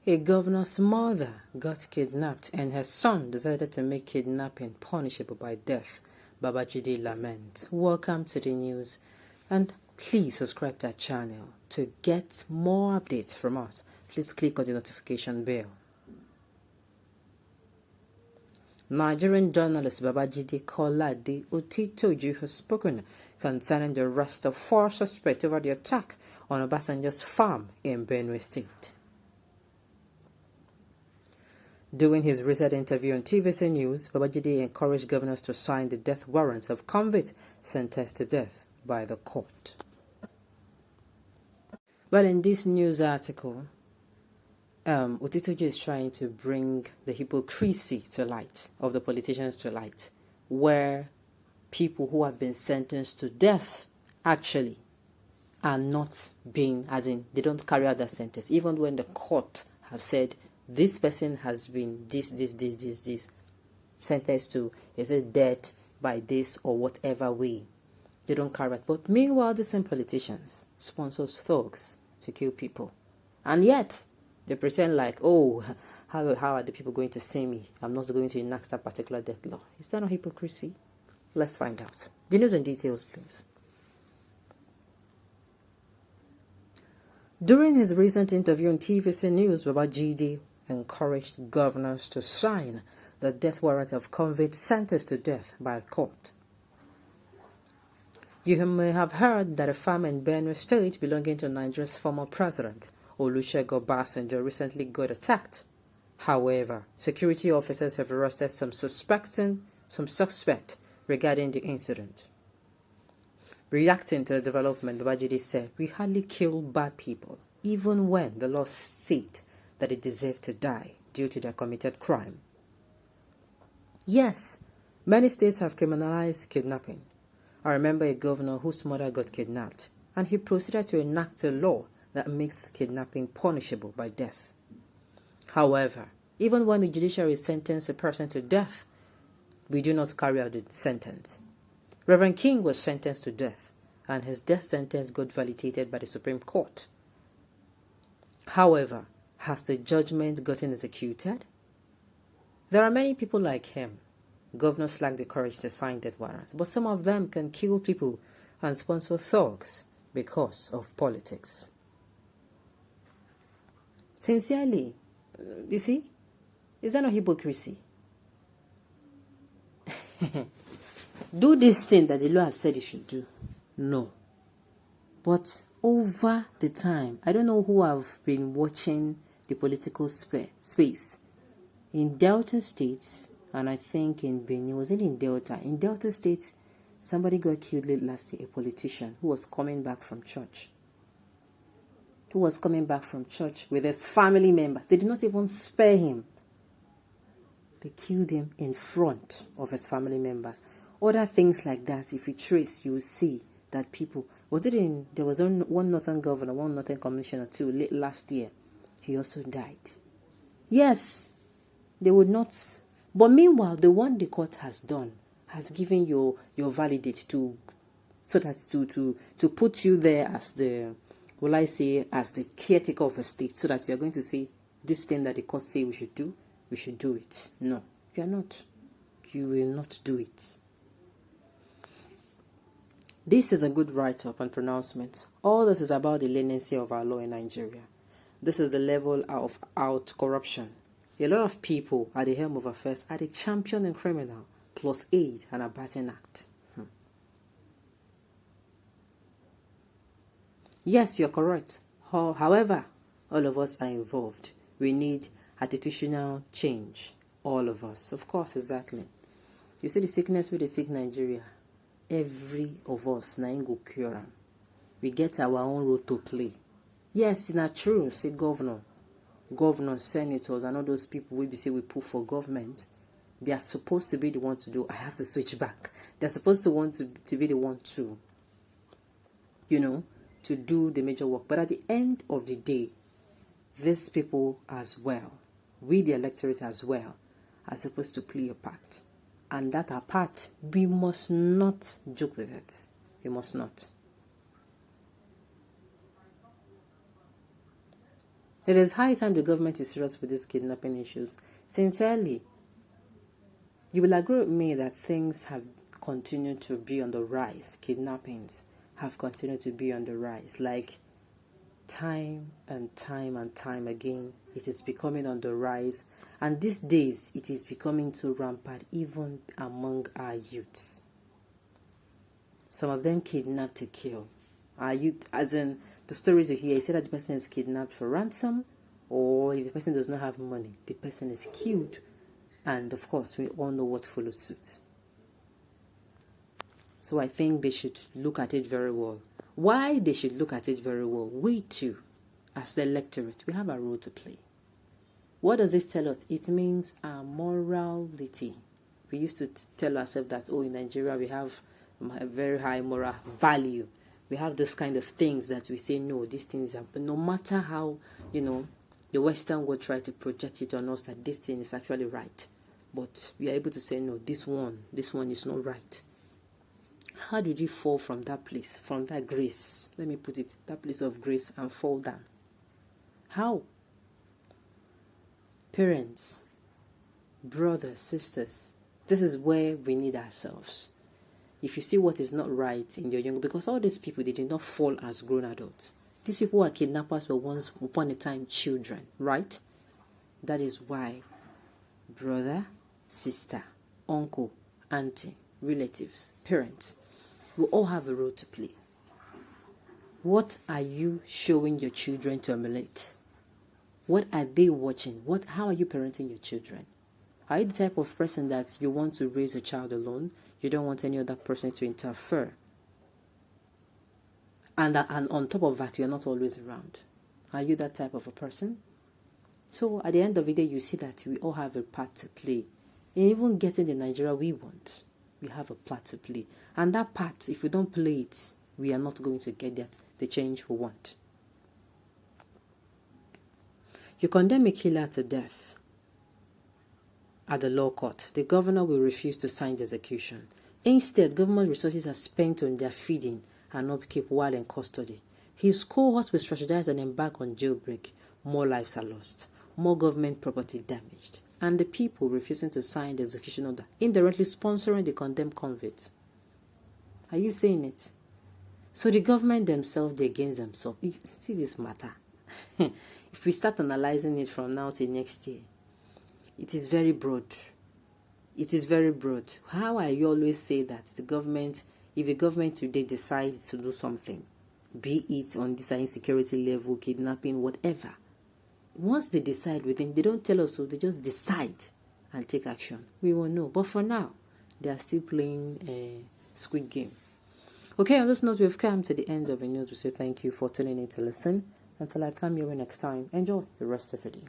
A governor's mother got kidnapped and her son decided to make kidnapping punishable by death. Babajide laments. Welcome to the news, and please subscribe to our channel to get more updates from us. Please click on the notification bell. Nigerian journalist Babajide Ķ11 has spoken concerning the arrest of 4 suspects over the attack on Obasanjo's farm in Benue State. During his recent interview on TVC News, Babajide encouraged governors to sign the death warrants of convicts sentenced to death by the court. Well, in this news article, Ķ11 is trying to bring the hypocrisy to light, of the politicians to light, where people who have been sentenced to death actually are not being, as in, they don't carry out that sentence, even when the court have said, this person has been this, sentenced to, is it death by this or whatever way. They don't carry it. But meanwhile, the same politicians sponsors thugs to kill people. And yet, they pretend like, oh, how are the people going to see me? I'm not going to enact that particular death law. Is that not hypocrisy? Let's find out. The news and details, please. During his recent interview on TVC News, Babajide encouraged governors to sign the death warrant of convicts sentenced to death by a court. You may have heard that a farm in Benue State belonging to Nigeria's former president, Olusegun Obasanjo, recently got attacked. However, security officers have arrested some suspect regarding the incident. Reacting to the development, Babajide said, "We hardly kill bad people, even when the law states that they deserve to die due to their committed crime." Yes, many states have criminalized kidnapping. I remember a governor whose mother got kidnapped, and he proceeded to enact a law that makes kidnapping punishable by death. However, even when the judiciary sentences a person to death, we do not carry out the sentence. Reverend King was sentenced to death, and his death sentence got validated by the Supreme Court. However, has the judgment gotten executed? There are many people like him. Governors lack the courage to sign death warrants, but some of them can kill people and sponsor thugs because of politics. Sincerely, you see, is that not hypocrisy? Do this thing that the law has said you should do. No. But over the time, I don't know who have been watching the political space. In Delta State, and I think in Benin, was it in Delta? In Delta State, somebody got killed late last year, a politician who was coming back from church. With his family member. They did not even spare him. They killed him in front of his family members. Other things like that, if you trace, you will see that people... there was one northern governor, one northern commissioner too, late last year. He also died. Yes, they would not... But meanwhile, the one the court has done has given your validate to... So that to put you there as the... Will I say, as the caretaker of a state, so that you are going to say, this thing that the court say we should do it. No, you are not. You will not do it. This is a good write-up and pronouncement. All this is about the leniency of our law in Nigeria. This is the level of out corruption. A lot of people at the helm of affairs are the champion and criminal, plus aid and abetting act. Yes, you're correct. However, all of us are involved. We need attitudinal change. All of us. Of course, exactly. You see the sickness with the sick Nigeria. Every of us na go cure am. We get our own role to play. Yes, it's not true. Say governors, senators, and all those people we put for government. They are supposed to be the one to do. I have to switch back. They're supposed to want to be the one to, to do the major work. But at the end of the day, these people as well, we the electorate as well, are supposed to play a part. And that our part, we must not joke with it. We must not. It is high time the government is serious with these kidnapping issues. Sincerely, you will agree with me that things have continued to be on the rise. Kidnappings have continued to be on the rise. Like time and time and time again, it is becoming on the rise. And these days, it is becoming too rampant even among our youths. Some of them kidnap to kill. Our youth, as in the stories you hear, you say that the person is kidnapped for ransom, or if the person does not have money, the person is killed. And of course, we all know what follows suit. So I think they should look at it very well. Why they should look at it very well? We too, as the electorate, we have a role to play. What does this tell us? It means our morality. We used to tell ourselves that, oh, in Nigeria we have a very high moral value. We have this kind of things that we say, no, these things are, no matter how, the Western world try to project it on us that this thing is actually right. But we are able to say, no, this one is not right. How did you fall from that place, from that grace? Let me put it, that place of grace, and fall down? How? Parents, brothers, sisters, this is where we need ourselves. If you see what is not right in your young, because all these people, they did not fall as grown adults. These people who are kidnappers were once upon a time children, right? That is why brother, sister, uncle, auntie, relatives, parents, we all have a role to play. What are you showing your children to emulate? What are they watching? How are you parenting your children? Are you the type of person that you want to raise a child alone? You don't want any other person to interfere. And on top of that, you're not always around. Are you that type of a person? So at the end of the day, you see that we all have a part to play. In even getting the Nigeria we want, we have a part to play. And that part, if we don't play it, we are not going to get the change we want. You condemn a killer to death at the law court. The governor will refuse to sign the execution. Instead, government resources are spent on their feeding and upkeep while in custody. His cohorts will strategize and embark on jailbreak. More lives are lost, more government property damaged, and the people refusing to sign the execution order, indirectly sponsoring the condemned convict. Are you saying it? So the government themselves, they're against themselves. You see this matter? If we start analyzing it from now till next year, it is very broad. It is very broad. How I always say that the government, if the government today decides to do something, be it on this insecurity level, kidnapping, whatever, once they decide within, they don't tell us so, they just decide and take action. We will know. But for now, they are still playing a Squid Game. Okay, on this note, we've come to the end of the news. We say thank you for tuning in to listen. Until I come your way next time, enjoy the rest of the day.